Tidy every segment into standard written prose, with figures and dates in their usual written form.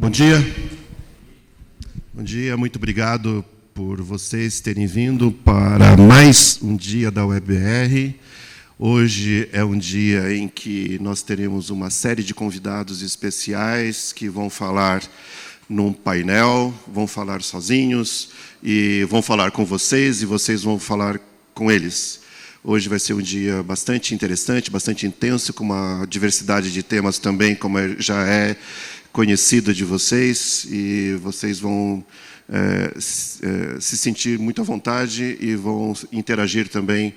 Bom dia. Bom dia, muito obrigado por vocês terem vindo para mais um dia da WebBR. Hoje é um dia em que nós teremos uma série de convidados especiais que vão falar num painel, vão falar sozinhos e vão falar com vocês e vocês vão falar com eles. Hoje vai ser um dia bastante interessante, bastante intenso, com uma diversidade de temas também, como já é conhecido de vocês, e vocês vão se sentir muito à vontade e vão interagir também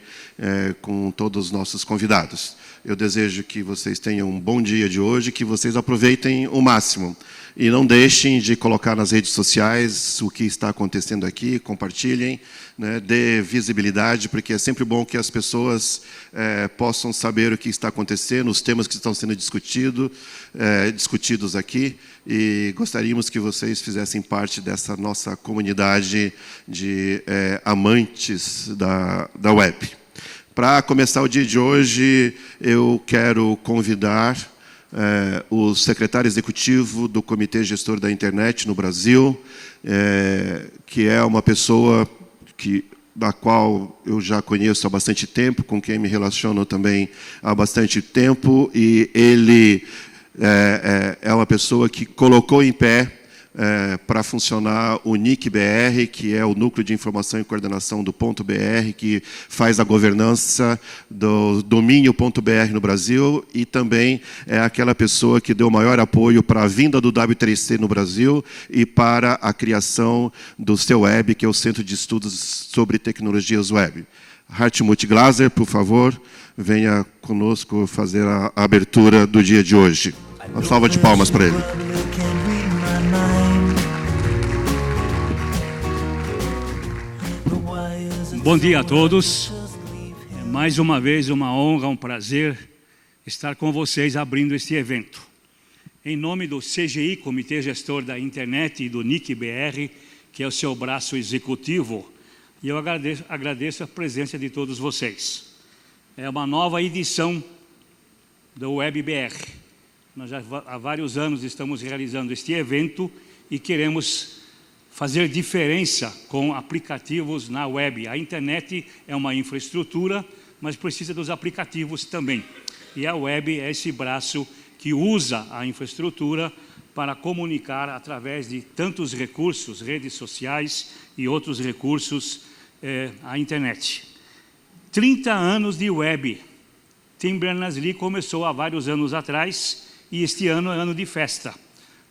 com todos os nossos convidados. Eu desejo que vocês tenham um bom dia de hoje, que vocês aproveitem o máximo. E não deixem de colocar nas redes sociais o que está acontecendo aqui, compartilhem, né, dê visibilidade, porque é sempre bom que as pessoas possam saber o que está acontecendo, os temas que estão sendo discutidos aqui, e gostaríamos que vocês fizessem parte dessa nossa comunidade de amantes da web. Para começar o dia de hoje, eu quero convidar o secretário executivo do Comitê Gestor da Internet no Brasil, que é uma pessoa da qual eu já conheço há bastante tempo, com quem me relaciono também há bastante tempo, e ele é uma pessoa que colocou em pé para funcionar o NIC-BR, que é o Núcleo de Informação e Coordenação do .br, que faz a governança do domínio .br no Brasil, e também é aquela pessoa que deu maior apoio para a vinda do W3C no Brasil e para a criação do CEWeb, que é o Centro de Estudos sobre Tecnologias Web. Hartmut Glaser, por favor, venha conosco fazer a abertura do dia de hoje. Uma salva de palmas para ele. Bom dia a todos. Mais uma vez, uma honra, um prazer estar com vocês abrindo este evento. Em nome do CGI, Comitê Gestor da Internet, e do NIC-BR, que é o seu braço executivo, e eu agradeço a presença de todos vocês. É uma nova edição do WebBR. Nós já há vários anos estamos realizando este evento e queremos fazer diferença com aplicativos na web. A internet é uma infraestrutura, mas precisa dos aplicativos também. E a web é esse braço que usa a infraestrutura para comunicar através de tantos recursos, redes sociais e outros recursos, a internet. 30 anos de web. Tim Berners-Lee começou há vários anos atrás, e este ano é ano de festa.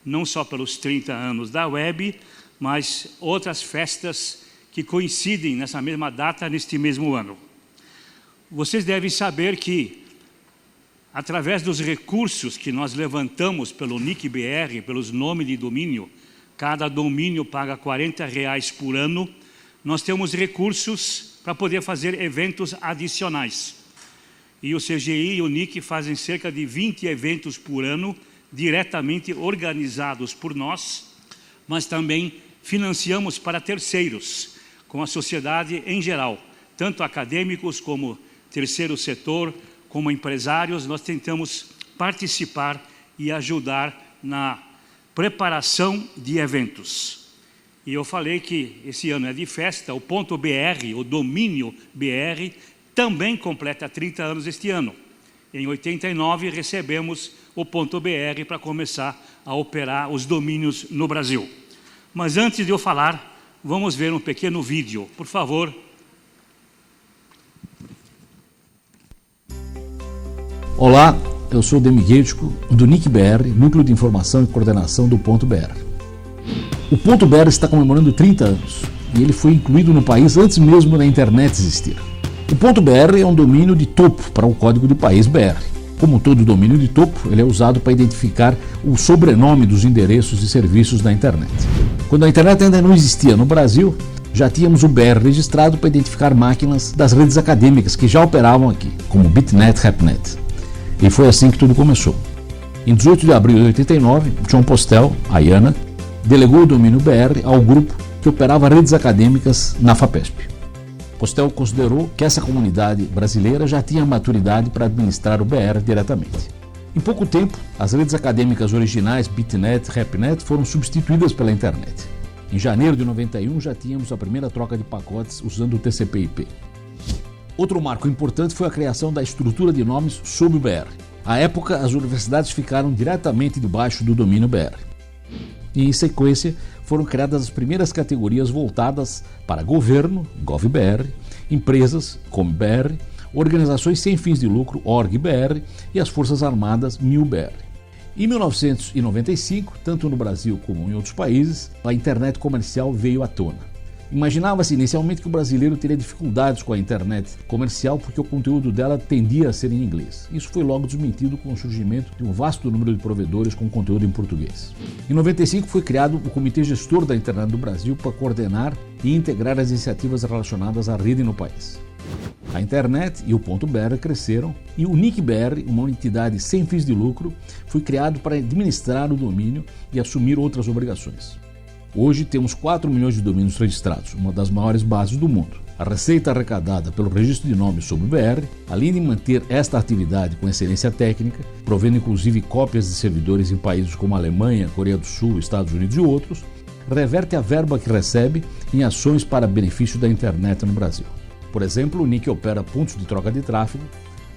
Não só pelos 30 anos da web, mas outras festas que coincidem nessa mesma data, neste mesmo ano. Vocês devem saber que, através dos recursos que nós levantamos pelo NIC-BR, pelos nomes de domínio, cada domínio paga R$40 por ano, nós temos recursos para poder fazer eventos adicionais. E o CGI e o NIC fazem cerca de 20 eventos por ano, diretamente organizados por nós, mas também financiamos para terceiros, com a sociedade em geral, tanto acadêmicos como terceiro setor, como empresários. Nós tentamos participar e ajudar na preparação de eventos. E eu falei que esse ano é de festa, o .br, o domínio BR, também completa 30 anos este ano. Em 89 recebemos o .br para começar a operar os domínios no Brasil. Mas antes de eu falar, vamos ver um pequeno vídeo, por favor. Olá, eu sou o Demigetico, do NIC-BR, Núcleo de Informação e Coordenação do .br. O .br está comemorando 30 anos e ele foi incluído no país antes mesmo da internet existir. O .br é um domínio de topo para o código de país BR. Como todo domínio de topo, ele é usado para identificar o sobrenome dos endereços e serviços da internet. Quando a internet ainda não existia no Brasil, já tínhamos o BR registrado para identificar máquinas das redes acadêmicas que já operavam aqui, como Bitnet, Rapnet. E foi assim que tudo começou. Em 18 de abril de 89, John Postel, a IANA, delegou o domínio BR ao grupo que operava redes acadêmicas na FAPESP. Postel considerou que essa comunidade brasileira já tinha maturidade para administrar o BR diretamente. Em pouco tempo, as redes acadêmicas originais BitNet e RapNet foram substituídas pela internet. Em janeiro de 91 já tínhamos a primeira troca de pacotes usando o TCP/IP. Outro marco importante foi a criação da estrutura de nomes sob o BR. À época, as universidades ficaram diretamente debaixo do domínio BR. E, em sequência, foram criadas as primeiras categorias voltadas para governo, GovBR, empresas, ComBR, organizações sem fins de lucro, ORG-BR, e as Forças Armadas, MIL-BR. Em 1995, tanto no Brasil como em outros países, a internet comercial veio à tona. Imaginava-se inicialmente que o brasileiro teria dificuldades com a internet comercial porque o conteúdo dela tendia a ser em inglês. Isso foi logo desmentido com o surgimento de um vasto número de provedores com conteúdo em português. Em 95 foi criado o Comitê Gestor da Internet do Brasil para coordenar e integrar as iniciativas relacionadas à rede no país. A internet e o .br cresceram e o NIC-BR, uma entidade sem fins de lucro, foi criado para administrar o domínio e assumir outras obrigações. Hoje temos 4 milhões de domínios registrados, uma das maiores bases do mundo. A receita arrecadada pelo registro de nomes sob o BR, além de manter esta atividade com excelência técnica, provendo inclusive cópias de servidores em países como Alemanha, Coreia do Sul, Estados Unidos e outros, reverte a verba que recebe em ações para benefício da internet no Brasil. Por exemplo, o NIC opera pontos de troca de tráfego,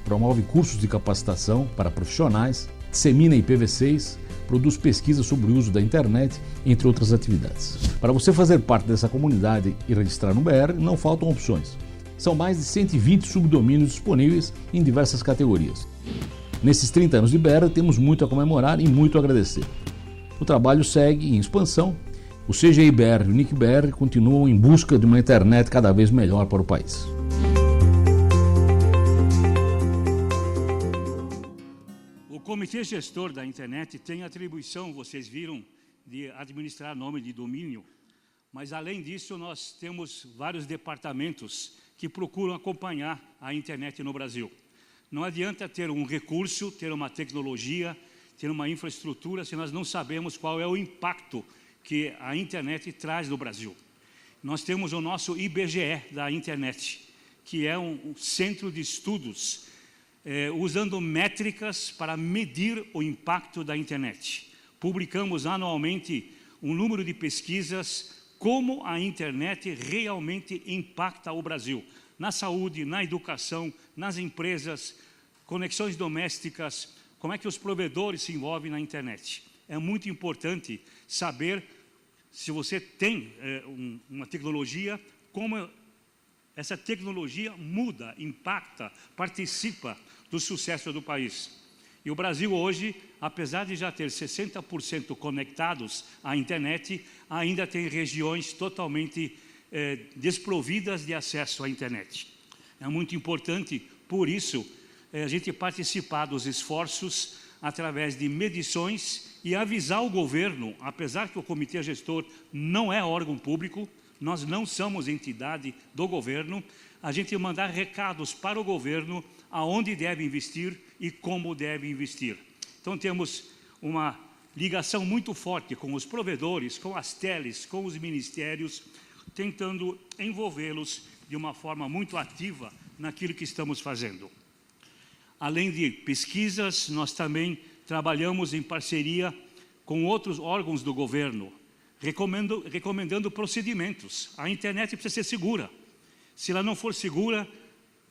promove cursos de capacitação para profissionais, dissemina IPv6, produz pesquisas sobre o uso da internet, entre outras atividades. Para você fazer parte dessa comunidade e registrar no BR, não faltam opções. São mais de 120 subdomínios disponíveis em diversas categorias. Nesses 30 anos de BR, temos muito a comemorar e muito a agradecer. O trabalho segue em expansão. O CGI-BR e o NIC-BR continuam em busca de uma internet cada vez melhor para o país. O Comitê Gestor da Internet tem atribuição, vocês viram, de administrar nome de domínio, mas além disso nós temos vários departamentos que procuram acompanhar a internet no Brasil. Não adianta ter um recurso, ter uma tecnologia, ter uma infraestrutura, se nós não sabemos qual é o impacto que a internet traz no Brasil. Nós temos o nosso IBGE da internet, que é um centro de estudos usando métricas para medir o impacto da internet. Publicamos anualmente um número de pesquisas como a internet realmente impacta o Brasil, na saúde, na educação, nas empresas, conexões domésticas, como é que os provedores se envolvem na internet. É muito importante saber se você tem uma tecnologia, como essa tecnologia muda, impacta, participa do sucesso do país. E o Brasil hoje, apesar de já ter 60% conectados à internet, ainda tem regiões totalmente desprovidas de acesso à internet. É muito importante, por isso, a gente participar dos esforços através de medições e avisar o governo, apesar que o Comitê Gestor não é órgão público, nós não somos entidade do governo, a gente mandar recados para o governo aonde deve investir e como deve investir. Então temos uma ligação muito forte com os provedores, com as teles, com os ministérios, tentando envolvê-los de uma forma muito ativa naquilo que estamos fazendo. Além de pesquisas, nós também trabalhamos em parceria com outros órgãos do governo, recomendando procedimentos. A internet precisa ser segura. Se ela não for segura,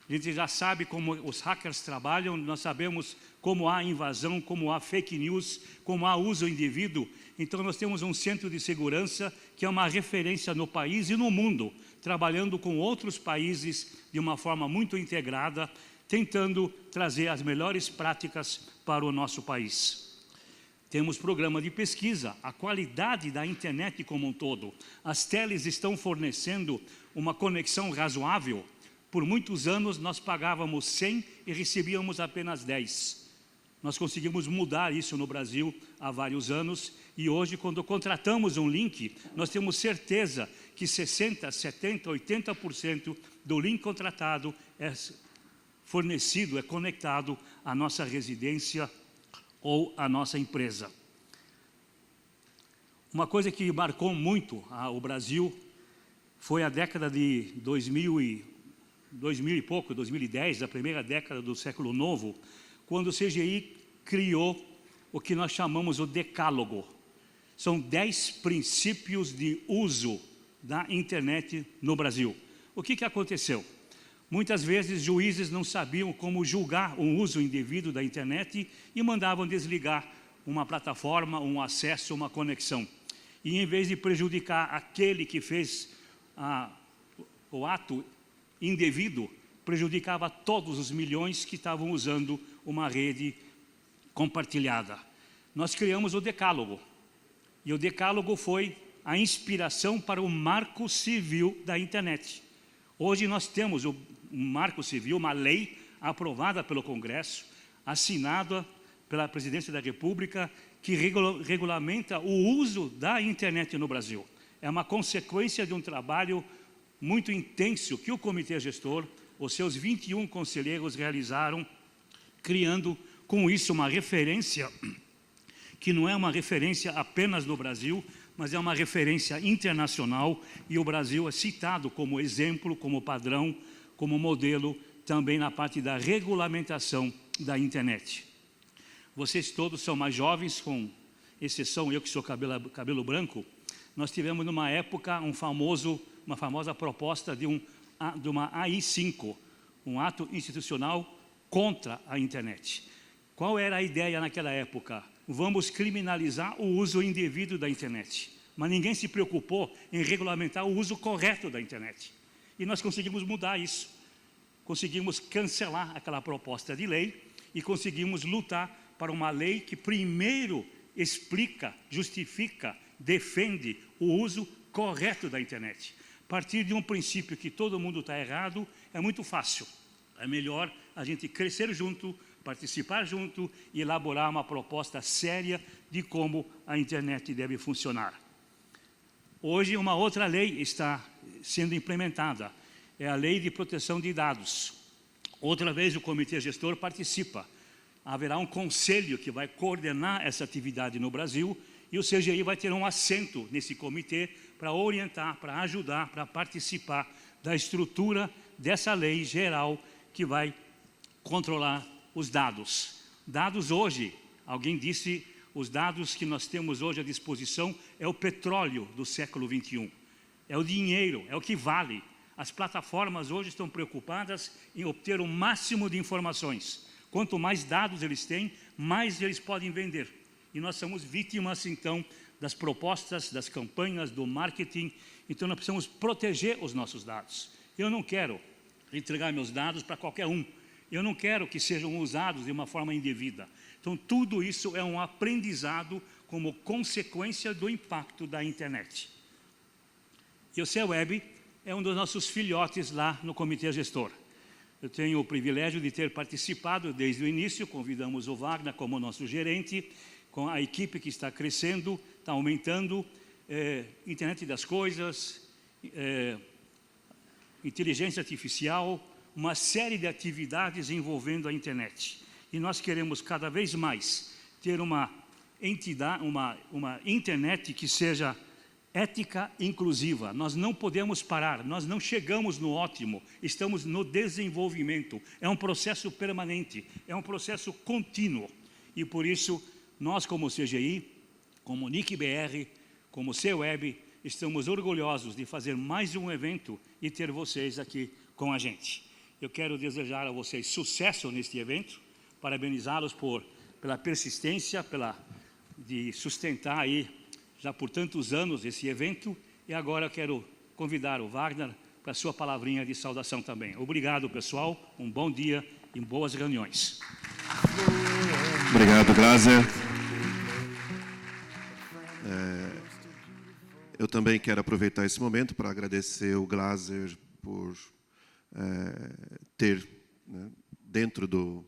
a gente já sabe como os hackers trabalham, nós sabemos como há invasão, como há fake news, como há uso indevido. Então nós temos um centro de segurança que é uma referência no país e no mundo, trabalhando com outros países de uma forma muito integrada, tentando trazer as melhores práticas para o nosso país. Temos programa de pesquisa, a qualidade da internet como um todo. As teles estão fornecendo uma conexão razoável. Por muitos anos nós pagávamos 100 e recebíamos apenas 10. Nós conseguimos mudar isso no Brasil há vários anos e hoje, quando contratamos um link, nós temos certeza que 60%, 70%, 80% do link contratado é fornecido, é conectado à nossa residência ou à nossa empresa. Uma coisa que marcou muito o Brasil foi a década de 2000 e pouco, 2010, a primeira década do século novo, quando o CGI criou o que nós chamamos o Decálogo. São 10 princípios de uso da internet no Brasil. O que aconteceu? Muitas vezes juízes não sabiam como julgar o uso indevido da internet e mandavam desligar uma plataforma, um acesso, uma conexão. E em vez de prejudicar aquele que fez o ato indevido, prejudicava todos os milhões que estavam usando uma rede compartilhada. Nós criamos o Decálogo. E o Decálogo foi a inspiração para o Marco Civil da internet. Hoje nós temos um Marco Civil, uma lei aprovada pelo Congresso, assinada pela Presidência da República, que regulamenta o uso da internet no Brasil. É uma consequência de um trabalho muito intenso que o Comitê Gestor, os seus 21 conselheiros realizaram, criando com isso uma referência que não é uma referência apenas no Brasil, mas é uma referência internacional, e o Brasil é citado como exemplo, como padrão, como modelo, também na parte da regulamentação da internet. Vocês todos são mais jovens, com exceção eu que sou cabelo branco. Nós tivemos numa época uma famosa proposta de uma AI-5, um ato institucional contra a internet. Qual era a ideia naquela época? Vamos criminalizar o uso indevido da internet. Mas ninguém se preocupou em regulamentar o uso correto da internet. E nós conseguimos mudar isso. Conseguimos cancelar aquela proposta de lei e conseguimos lutar para uma lei que primeiro explica, justifica, defende o uso correto da internet. A partir de um princípio que todo mundo está errado, é muito fácil. É melhor a gente crescer junto, participar junto e elaborar uma proposta séria de como a internet deve funcionar. Hoje uma outra lei está sendo implementada, é a Lei de Proteção de Dados. Outra vez o Comitê Gestor participa. Haverá um conselho que vai coordenar essa atividade no Brasil e o CGI vai ter um assento nesse comitê para orientar, para ajudar, para participar da estrutura dessa lei geral que vai controlar os dados. Dados hoje, alguém disse, os dados que nós temos hoje à disposição é o petróleo do século XXI. É o dinheiro, é o que vale. As plataformas hoje estão preocupadas em obter o máximo de informações. Quanto mais dados eles têm, mais eles podem vender. E nós somos vítimas, então, das propostas, das campanhas, do marketing. Então, nós precisamos proteger os nossos dados. Eu não quero entregar meus dados para qualquer um. Eu não quero que sejam usados de uma forma indevida. Então, tudo isso é um aprendizado como consequência do impacto da internet. E o C-Web é um dos nossos filhotes lá no Comitê Gestor. Eu tenho o privilégio de ter participado desde o início, convidamos o Wagner como nosso gerente, com a equipe que está crescendo, está aumentando, internet das coisas, inteligência artificial, uma série de atividades envolvendo a internet. E nós queremos cada vez mais ter uma entidade, uma internet que seja ética inclusiva. Nós não podemos parar, nós não chegamos no ótimo, estamos no desenvolvimento. É um processo permanente, é um processo contínuo. E por isso, nós como CGI, como NIC-BR, como C-Web, estamos orgulhosos de fazer mais um evento e ter vocês aqui com a gente. Eu quero desejar a vocês sucesso neste evento, parabenizá-los pela persistência, de sustentar aí já por tantos anos esse evento, e agora eu quero convidar o Wagner para a sua palavrinha de saudação também. Obrigado, pessoal, um bom dia e boas reuniões. Obrigado, Glaser. Eu também quero aproveitar esse momento para agradecer o Glaser por ter, dentro do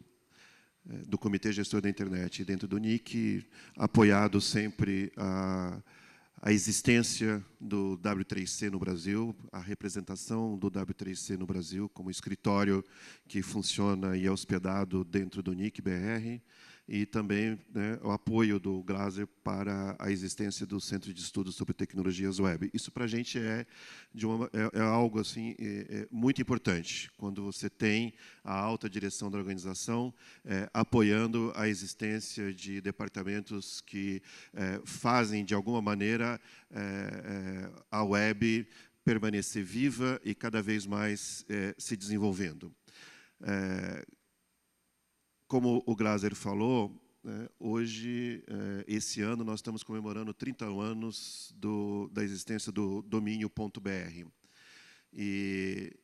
Comitê Gestor da Internet e dentro do NIC, apoiado sempre a existência do W3C no Brasil, a representação do W3C no Brasil como escritório que funciona e é hospedado dentro do NIC-BR. e também, né, o apoio do Glaser para a existência do Centro de Estudos sobre Tecnologias Web. Isso para a gente é algo assim, muito importante, quando você tem a alta direção da organização apoiando a existência de departamentos que fazem, de alguma maneira, a web permanecer viva e cada vez mais se desenvolvendo. Como o Glaser falou, hoje, esse ano, nós estamos comemorando 30 anos da existência do domínio.br. E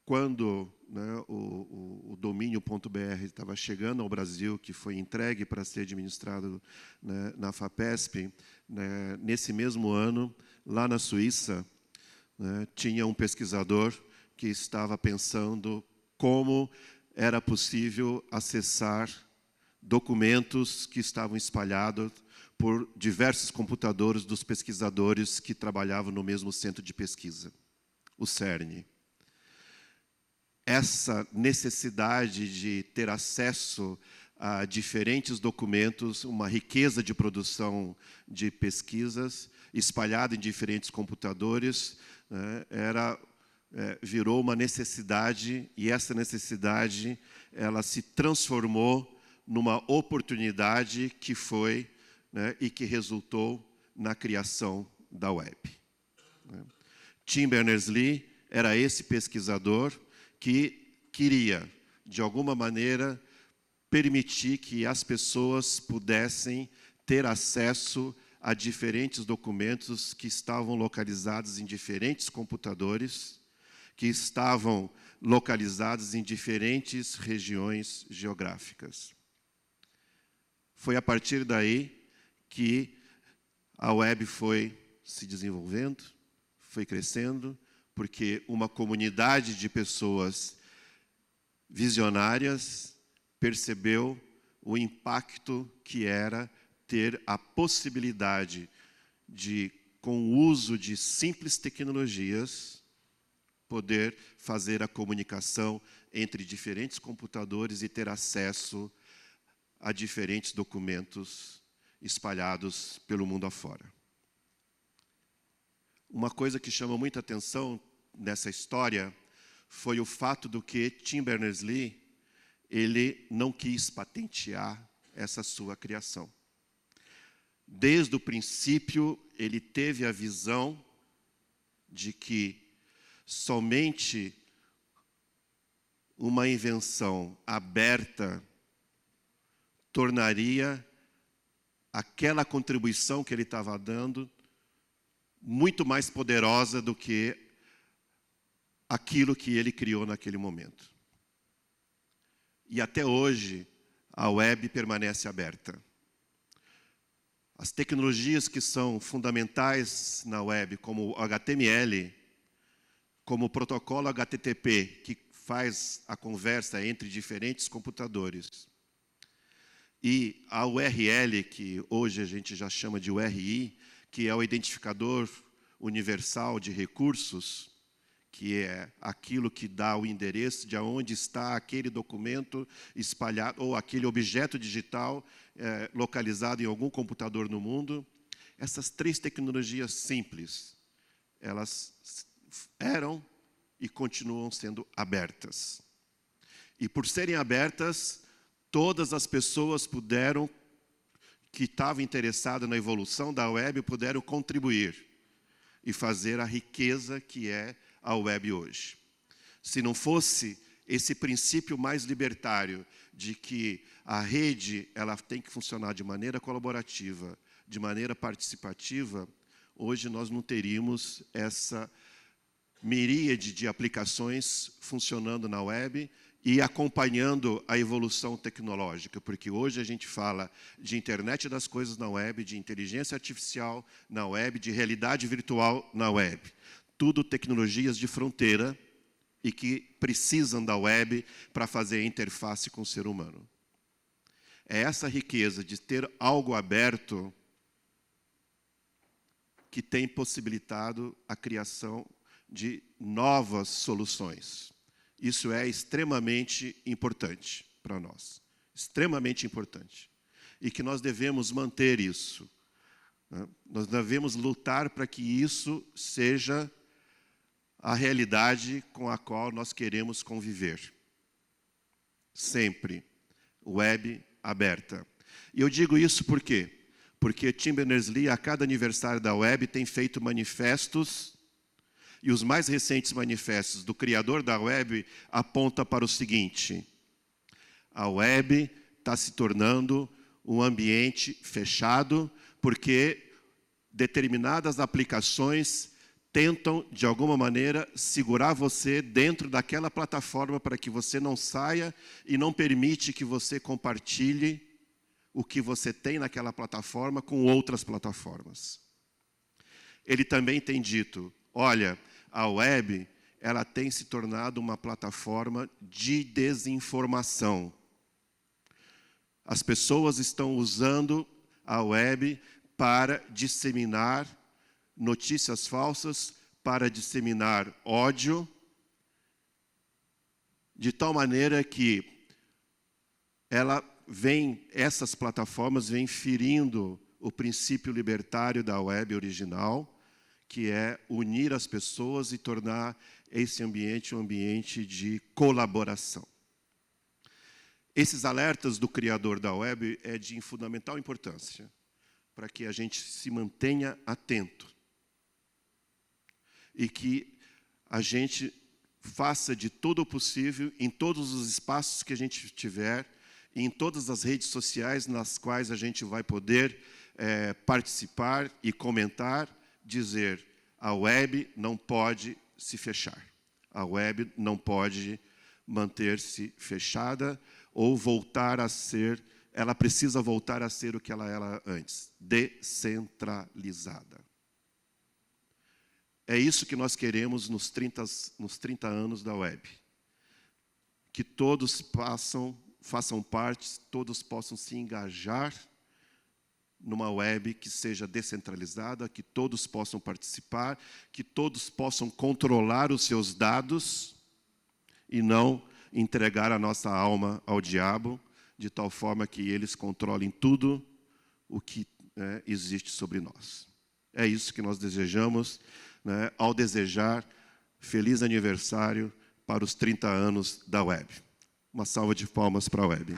quando, né, o domínio.br estava chegando ao Brasil, que foi entregue para ser administrado, né, na FAPESP, né, nesse mesmo ano, lá na Suíça, né, tinha um pesquisador que estava pensando como era possível acessar documentos que estavam espalhados por diversos computadores dos pesquisadores que trabalhavam no mesmo centro de pesquisa, o CERN. Essa necessidade de ter acesso a diferentes documentos, uma riqueza de produção de pesquisas espalhada em diferentes computadores, né, virou uma necessidade, e essa necessidade ela se transformou numa oportunidade que foi, né, e que resultou na criação da web. Tim Berners-Lee era esse pesquisador que queria, de alguma maneira, permitir que as pessoas pudessem ter acesso a diferentes documentos que estavam localizados em diferentes computadores, que estavam localizados em diferentes regiões geográficas. Foi a partir daí que a web foi se desenvolvendo, foi crescendo, porque uma comunidade de pessoas visionárias percebeu o impacto que era ter a possibilidade de, com o uso de simples tecnologias, poder fazer a comunicação entre diferentes computadores e ter acesso a diferentes documentos espalhados pelo mundo afora. Uma coisa que chama muita atenção nessa história foi o fato do que Tim Berners-Lee, ele não quis patentear essa sua criação. Desde o princípio, ele teve a visão de que somente uma invenção aberta tornaria aquela contribuição que ele estava dando muito mais poderosa do que aquilo que ele criou naquele momento. E até hoje, a web permanece aberta. As tecnologias que são fundamentais na web, como o HTML, como o protocolo HTTP, que faz a conversa entre diferentes computadores, e a URL, que hoje a gente já chama de URI, que é o identificador universal de recursos, que é aquilo que dá o endereço de onde está aquele documento espalhado, ou aquele objeto digital localizado em algum computador no mundo. Essas três tecnologias simples, elas eram e continuam sendo abertas. E por serem abertas, todas as pessoas que estavam interessadas na evolução da web, puderam contribuir e fazer a riqueza que é a web hoje. Se não fosse esse princípio mais libertário de que a rede ela tem que funcionar de maneira colaborativa, de maneira participativa, hoje nós não teríamos essa miríade de aplicações funcionando na web e acompanhando a evolução tecnológica, porque hoje a gente fala de internet das coisas na web, de inteligência artificial na web, de realidade virtual na web. Tudo tecnologias de fronteira e que precisam da web para fazer a interface com o ser humano. É essa riqueza de ter algo aberto que tem possibilitado a criação de novas soluções. Isso é extremamente importante para nós. extremamente importante. E que nós devemos manter isso. Nós devemos lutar para que isso seja a realidade com a qual nós queremos conviver. Sempre. Web aberta. E eu digo isso por quê? Porque Tim Berners-Lee, a cada aniversário da web, tem feito manifestos, e os mais recentes manifestos do criador da web apontam para o seguinte: a web está se tornando um ambiente fechado, porque determinadas aplicações tentam, de alguma maneira, segurar você dentro daquela plataforma para que você não saia e não permite que você compartilhe o que você tem naquela plataforma com outras plataformas. Ele também tem dito, olha, a web, ela tem se tornado uma plataforma de desinformação. As pessoas estão usando a web para disseminar notícias falsas, para disseminar ódio, de tal maneira que essas plataformas vêm ferindo o princípio libertário da web original, que é unir as pessoas e tornar esse ambiente um ambiente de colaboração. Esses alertas do criador da web é de fundamental importância para que a gente se mantenha atento e que a gente faça de todo o possível, em todos os espaços que a gente tiver, em todas as redes sociais nas quais a gente vai poder participar e comentar, dizer, a web não pode se fechar. A web não pode manter-se fechada ou voltar a ser, ela precisa voltar a ser o que ela era antes, descentralizada. É isso que nós queremos nos 30 anos da web. Que todos façam parte, todos possam se engajar numa web que seja descentralizada, que todos possam participar, que todos possam controlar os seus dados e não entregar a nossa alma ao diabo, de tal forma que eles controlem tudo o que existe sobre nós. É isso que nós desejamos, ao desejar feliz aniversário para os 30 anos da web. Uma salva de palmas para a web.